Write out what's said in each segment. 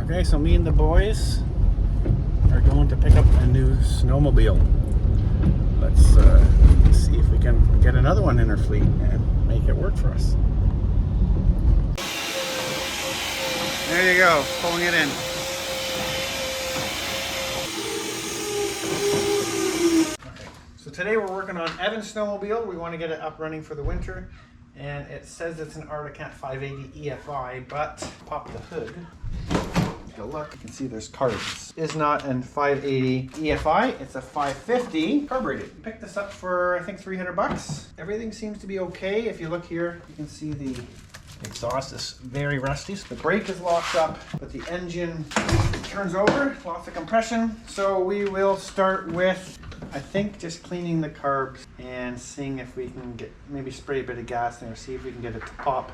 Okay, so me and the boys are going to pick up a new snowmobile. Let's see if we can get another one in our fleet and make it work for us. There you go, pulling it in. Okay, so today we're working on Evan's snowmobile. We want to get it up running for the winter. And it says it's an Arctic 580 EFI, but pop the hood. Take a look. You can see there's carbs. It's not an 580 EFI, it's a 550 carbureted. Picked this up for I think 300 bucks. Everything seems to be okay. If you look here, you can see the exhaust is very rusty. The brake is locked up, but the engine turns over, lots of compression. So we will start with, I think, just cleaning the carbs and seeing if we can get, maybe spray a bit of gas in there, see if we can get it to pop.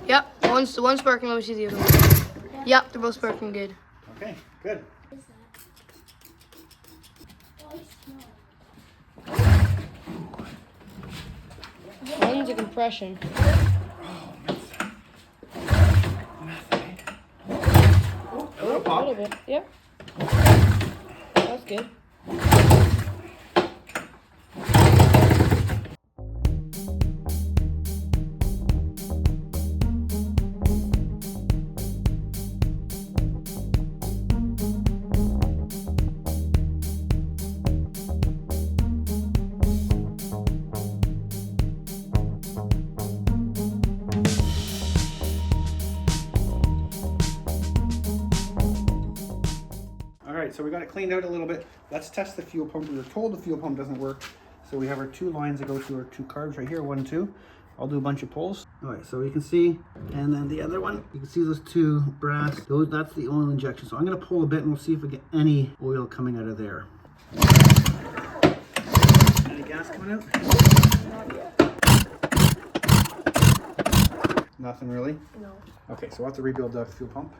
Yep, one's sparking. Let me see the other one. Yep, they're both sparking good. Okay, good. One's a compression. A little pop. A little bit, yep. That's good. Alright, so we got it cleaned out a little bit. Let's test the fuel pump. We were told the fuel pump doesn't work. So we have our two lines that go to our two carbs right here, 1 and 2. I'll do a bunch of pulls. Alright, so you can see, and then the other one, you can see those two brass, that's the oil injection. So I'm going to pull a bit and we'll see if we get any oil coming out of there. Any gas coming out? Nothing really? No. Okay, so we'll have to rebuild the fuel pump.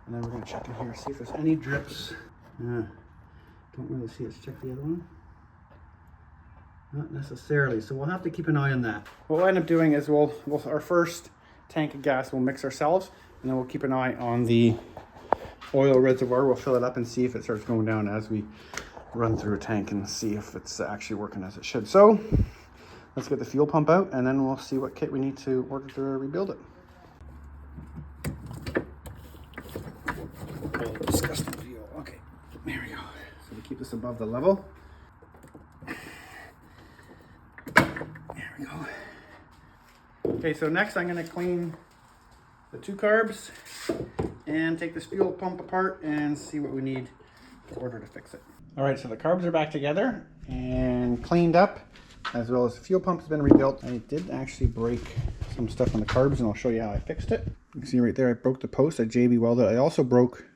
And then we're going to check in here, see if there's any drips. Don't really see it. Let's check the other one. Not necessarily, so we'll have to keep an eye on that. What we'll end up doing is we'll our first tank of gas we'll mix ourselves, and then we'll keep an eye on the oil reservoir. We'll fill it up and see if it starts going down as we run through a tank and see if it's actually working as it should. So let's get the fuel pump out, and then we'll see what kit we need to order to rebuild it. Disgusting fuel. Okay, there we go. So we keep this above the level. There we go. Okay, so next I'm going to clean the two carbs and take this fuel pump apart and see what we need in order to fix it. All right, so the carbs are back together and cleaned up, as well as the fuel pump has been rebuilt. I did actually break some stuff on the carbs, and I'll show you how I fixed it. You can see right there, I broke the post. I JB welded. I also broke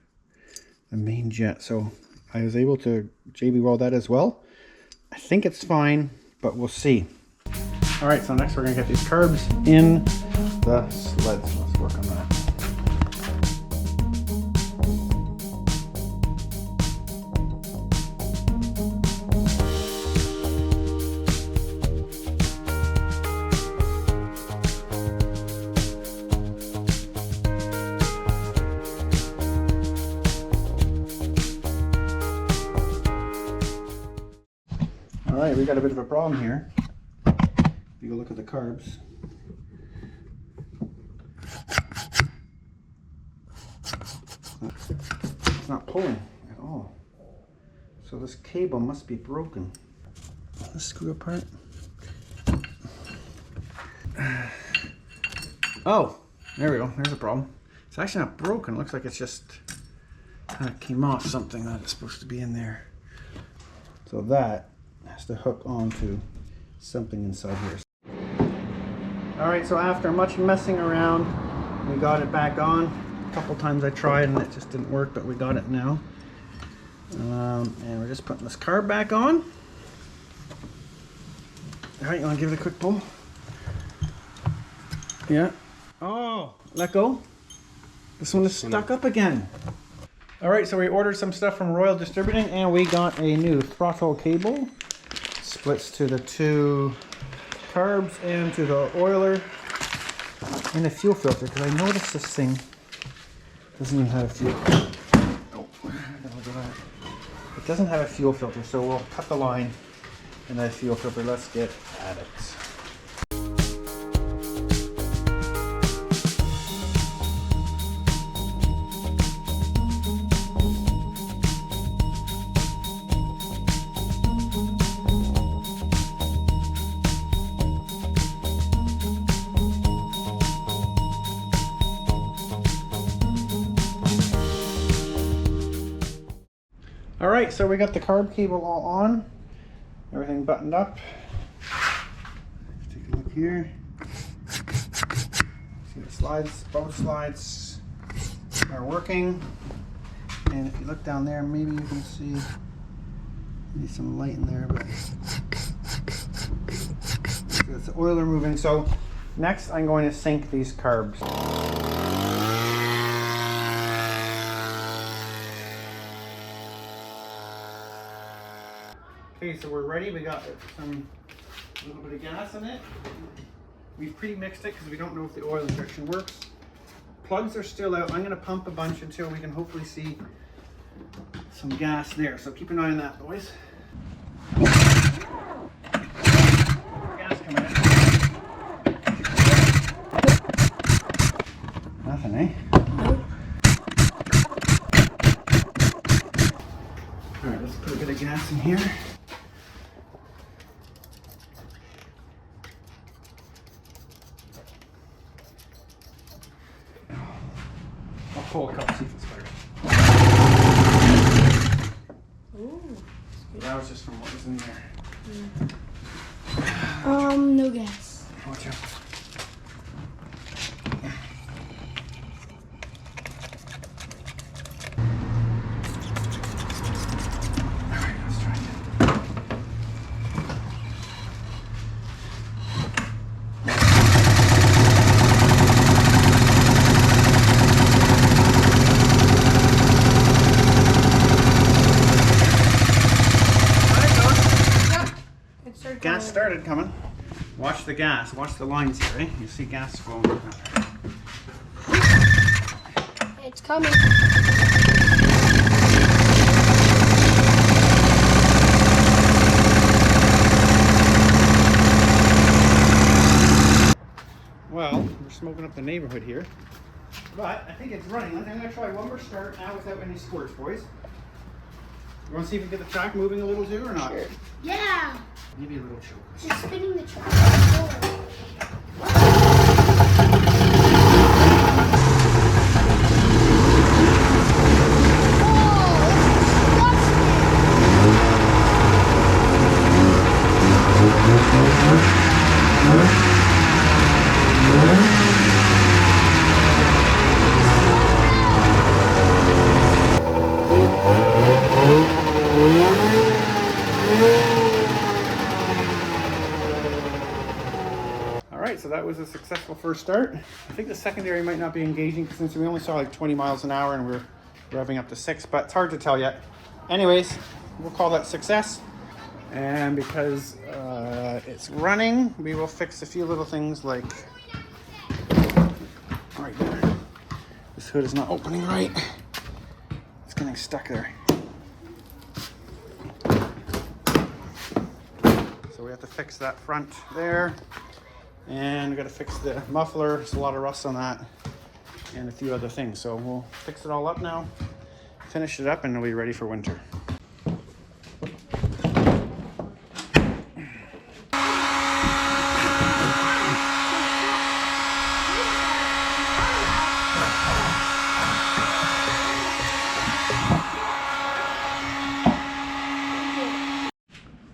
the main jet, so I was able to JB weld that as well. I think it's fine, but we'll see. All right, so next we're gonna get these carbs in the sled, so let's work on that. All right, we got a bit of a problem here. If you go look at the carbs. It's not pulling at all. So this cable must be broken. Let's screw apart. Oh, there we go. There's a problem. It's actually not broken. It looks like it's just kind of came off something that is supposed to be in there. So that has to hook onto something inside here. Alright, so after much messing around, we got it back on. A couple times I tried and it just didn't work, but we got it now. And we're just putting this carb back on. Alright, you want to give it a quick pull? Yeah. Oh, let go. This one is stuck up again. Alright, so we ordered some stuff from Royal Distributing and we got a new throttle cable. Splits to the two carbs and to the oiler. in a fuel filter, because I noticed this thing doesn't even have a fuel. Oh, look at that. It doesn't have a fuel filter, so we'll cut the line and that fuel filter. Let's get at it. All right, so we got the carb cable all on, everything buttoned up. Take a look here. See the slides, both slides are working. And if you look down there, maybe you can see maybe some light in there, but it's the oiler moving. So next I'm going to sync these carbs. Okay, so we're ready. We got a little bit of gas in it. We've pre-mixed it because we don't know if the oil injection works. Plugs are still out. I'm going to pump a bunch until we can hopefully see some gas there. So keep an eye on that, boys. Gas coming in. Nothing, eh? All right, let's put a bit of gas in here. Pull a couple, see if it's better. Ooh. That was just from what was in there. No gas. Watch out. Alright, let's try again. Gas started coming. Watch the gas. Watch the lines here, eh? You see gas flowing. It's coming. Well, we're smoking up the neighborhood here. But I think it's running. I'm going to try one more start now without any squirts, boys. You want to see if we can get the track moving a little too or not? Sure. Yeah. Maybe a little choke. Just spinning the track forward. So that was a successful first start. I think the secondary might not be engaging since we only saw like 20 miles an hour and we're revving up to 6, but it's hard to tell yet. Anyways, we'll call that success. And because it's running, we will fix a few little things like right there. This hood is not opening right. It's getting stuck there. So we have to fix that front there. And we got to fix the muffler. There's a lot of rust on that and a few other things. So we'll fix it all up now, finish it up, and it'll be ready for winter.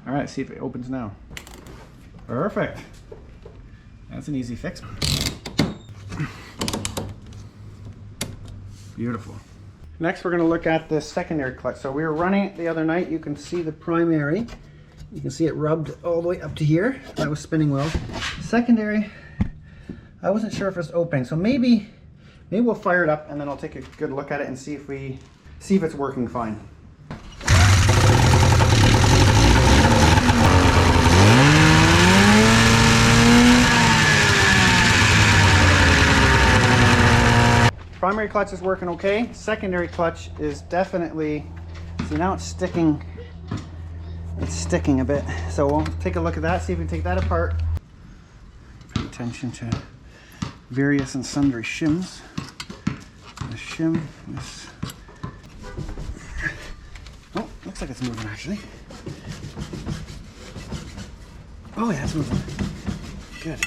All right, see if it opens now. Perfect. That's an easy fix. Beautiful. Next, we're going to look at the secondary clutch. So we were running it the other night. You can see the primary. You can see it rubbed all the way up to here. That was spinning well. Secondary, I wasn't sure if it's opening. So maybe we'll fire it up and then I'll take a good look at it and see if it's working fine. Primary clutch is working okay. Secondary clutch is definitely, see now it's sticking a bit. So we'll take a look at that, see if we can take that apart. Pay attention to various and sundry shims. This shim, this. Oh, looks like it's moving actually. Oh yeah, it's moving. Good.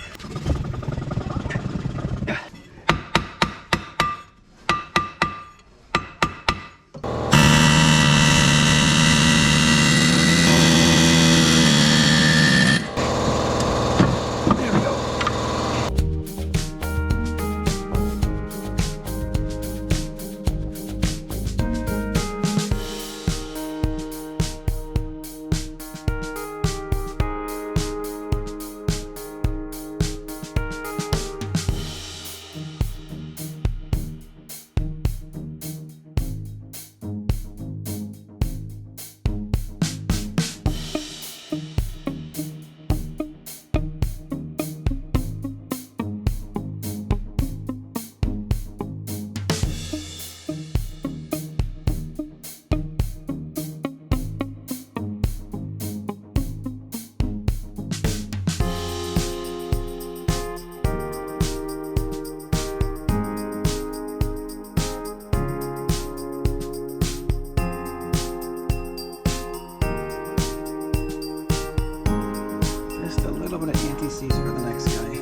For the next guy.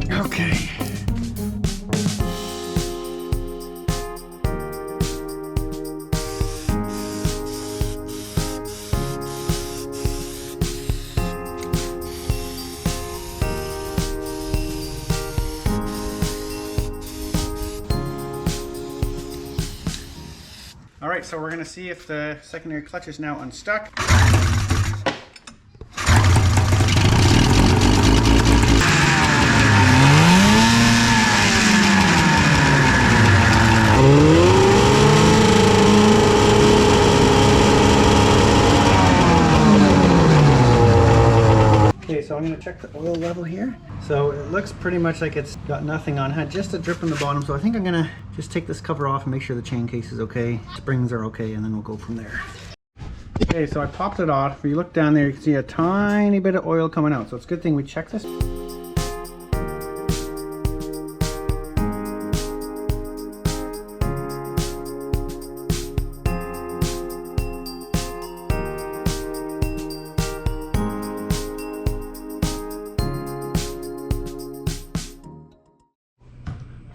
Okay. All right, so we're gonna see if the secondary clutch is now unstuck. Okay, so I'm gonna check the oil level here. So it looks pretty much like it's got nothing on. Had just a drip in the bottom, so I think I'm gonna just take this cover off and make sure the chain case is okay, springs are okay, and then we'll go from there. Okay, so I popped it off. If you look down there, you can see a tiny bit of oil coming out. So it's a good thing we checked this.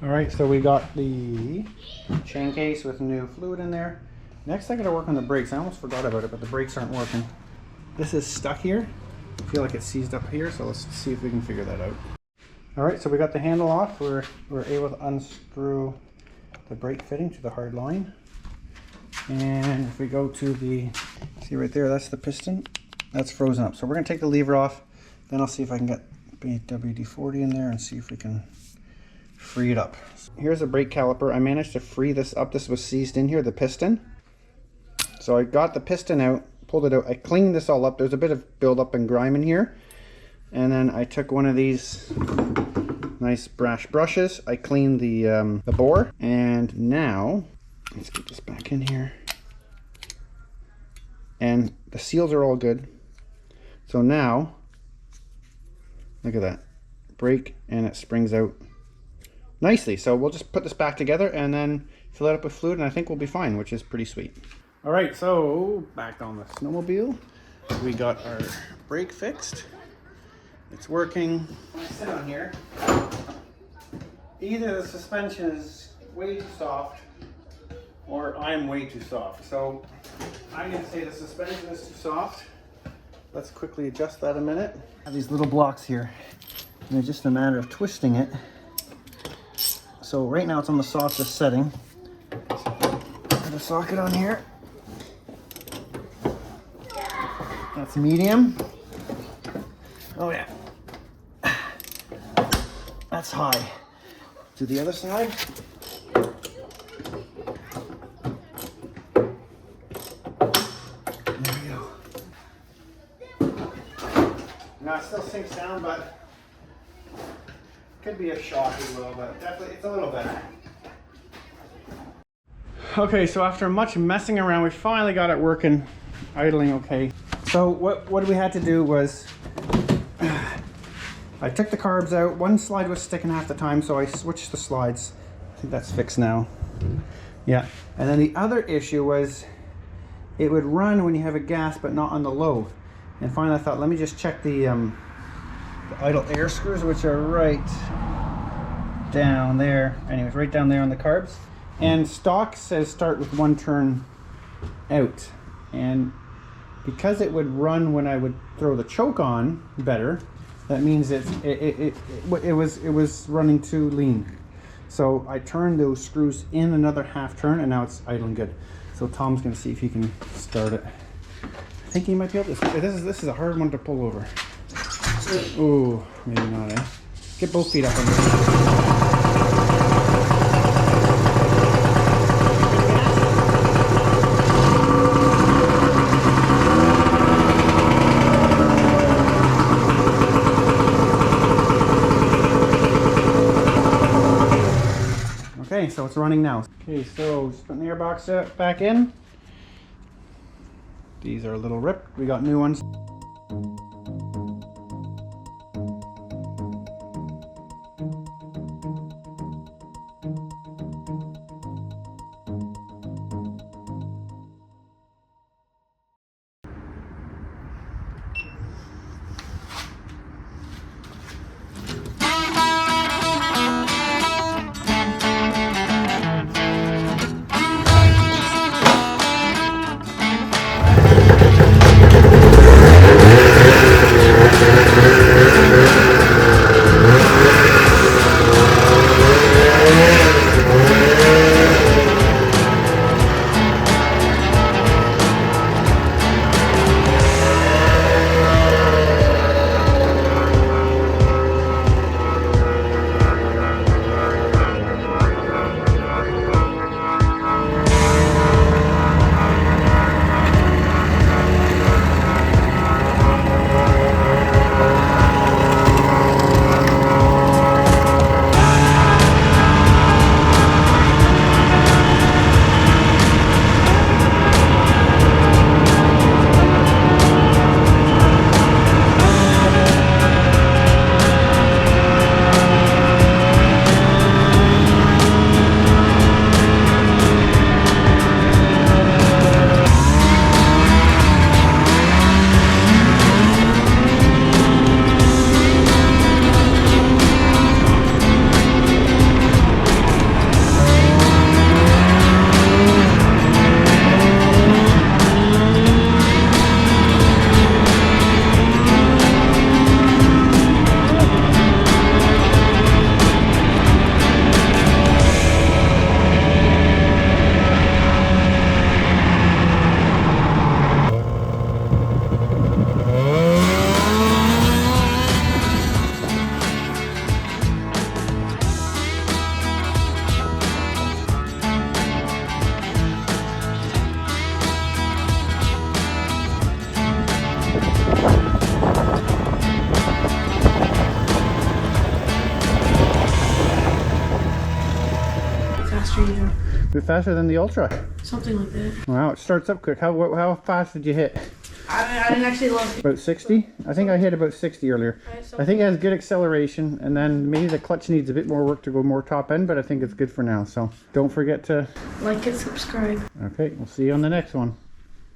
Alright, so we got the chain case with new fluid in there. Next I gotta work on the brakes. I almost forgot about it, but the brakes aren't working. This is stuck here. I feel like it's seized up here, so let's see if we can figure that out. Alright, so we got the handle off. We're able to unscrew the brake fitting to the hard line. And if we go to the, see right there, that's the piston. That's frozen up. So we're gonna take the lever off. Then I'll see if I can get WD-40 in there and see if we can free it up. Here's a brake caliper. I managed to free this up. This was seized in here, the piston. So I got the piston out, pulled it out. I cleaned this all up. There's a bit of buildup and grime in here. And then I took one of these nice brass brushes. I cleaned the bore. And now, let's get this back in here. And the seals are all good. So now, look at that. Brake, and it springs out nicely. So we'll just put this back together and then fill it up with fluid, and I think we'll be fine, which is pretty sweet. All right, so back on the snowmobile, we got our brake fixed. It's working. When I sit on here, either the suspension is way too soft or I'm way too soft. So I'm gonna say the suspension is too soft. Let's quickly adjust that a minute. I have these little blocks here, and it's just a matter of twisting it. So right now it's on the softest setting. Put a socket on here. That's medium. Oh yeah. That's high. To the other side. There we go. Now it still sinks down, but could be a shock as well, but definitely it's a little better. Okay, so after much messing around, we finally got it working, idling okay. So what we had to do was, I took the carbs out. One slide was sticking half the time, so I switched the slides. I think that's fixed now. Yeah, and then the other issue was it would run when you have a gas, but not on the low. And finally I thought, let me just check the idle air screws, which are right down there. Anyways, right down there on the carbs. And stock says start with 1 turn out. And because it would run when I would throw the choke on better, that means it was running too lean. So I turned those screws in another half turn, and now it's idling good. So Tom's gonna see if he can start it. I think he might be able to. This is a hard one to pull over. Ooh, maybe not, eh? Get both feet up on this. Okay, so it's running now. Okay, so just putting the airbox back in. These are a little ripped. We got new ones. A bit faster than the Ultra. Something like that. Wow, it starts up quick. How fast did you hit? I didn't actually look. About 60? I think I hit about 60 earlier. I think it has good acceleration, and then maybe the clutch needs a bit more work to go more top end, but I think it's good for now. So don't forget to like and subscribe. Okay, we'll see you on the next one.